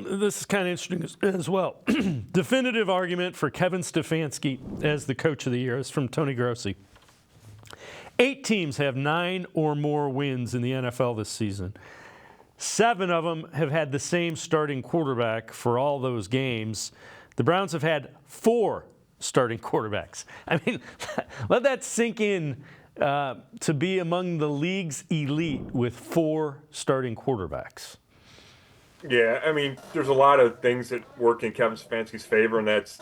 This is kind of interesting as well. Definitive argument for Kevin Stefanski as the coach of the year is from Tony Grossi. 8 teams have 9 or more wins in the NFL this season. 7 of them have had the same starting quarterback for all those games. The Browns have had 4 starting quarterbacks. I mean, let that sink in, to be among the league's elite with 4 starting quarterbacks. Yeah, I mean, there's a lot of things that work in Kevin Stefanski's favor, and that's,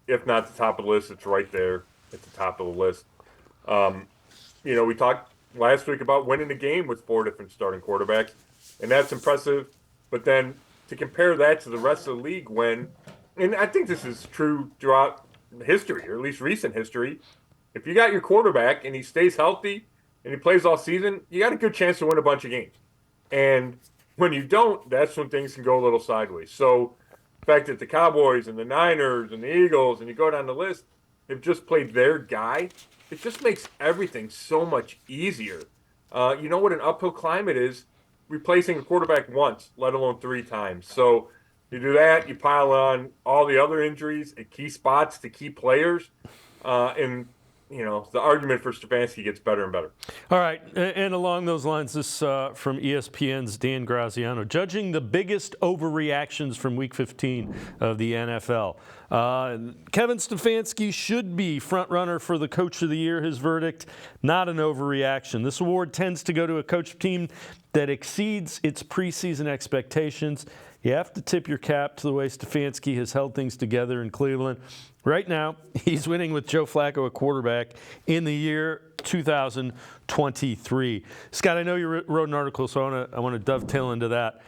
if not the top of the list, it's right there at the top of the list. We talked last week about winning a game with 4 different starting quarterbacks, and that's impressive. But then to compare that to the rest of the league and I think this is true throughout history, or at least recent history, if you got your quarterback and he stays healthy and he plays all season, you got a good chance to win a bunch of games. And when you don't, that's when things can go a little sideways. So the fact that the Cowboys and the Niners and the Eagles, and you go down the list, have just played their guy, it just makes everything so much easier. You know what an uphill climb it is, replacing a quarterback once, let alone 3 times. So you do that, you pile on all the other injuries at key spots to key players, and the argument for Stefanski gets better and better. All right, and along those lines, this from ESPN's Dan Graziano, judging the biggest overreactions from Week 15 of the NFL. Kevin Stefanski should be front-runner for the Coach of the Year. His verdict, not an overreaction. This award tends to go to a coach team that exceeds its preseason expectations. You have to tip your cap to the way Stefanski has held things together in Cleveland. Right now, he's winning with Joe Flacco at quarterback in the year 2023. Scott, I know you wrote an article, so I want to dovetail into that.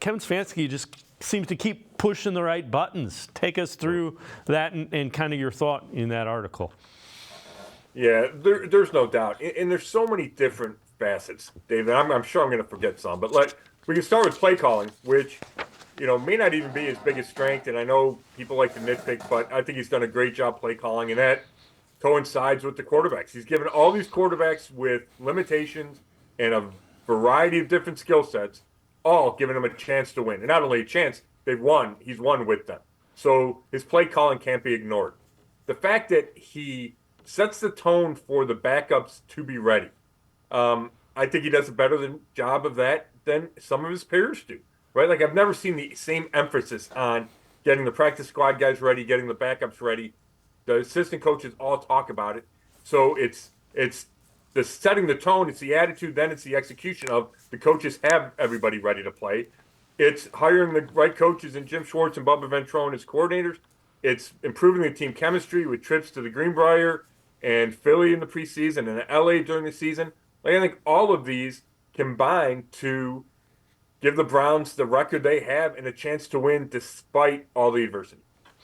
Kevin Stefanski just seems to keep pushing the right buttons. Take us through that and kind of your thought in that article. Yeah, there's no doubt. And there's so many different facets, David. I'm sure I'm going to forget some, but we can start with play calling, which may not even be his biggest strength, and I know people like to nitpick, but I think he's done a great job play calling, and that coincides with the quarterbacks. He's given all these quarterbacks with limitations and a variety of different skill sets, all giving them a chance to win. And not only a chance, they've won. He's won with them. So his play calling can't be ignored. The fact that he sets the tone for the backups to be ready, I think he does a better job of that than some of his peers do. Right? Like, I've never seen the same emphasis on getting the practice squad guys ready, getting the backups ready. The assistant coaches all talk about it. So it's the setting the tone, it's the attitude, then it's the execution of the coaches have everybody ready to play. It's hiring the right coaches in Jim Schwartz and Bubba Ventrone as coordinators. It's improving the team chemistry with trips to the Greenbrier and Philly in the preseason and LA during the season. I think all of these combine to give the Browns the record they have and a chance to win despite all the adversity.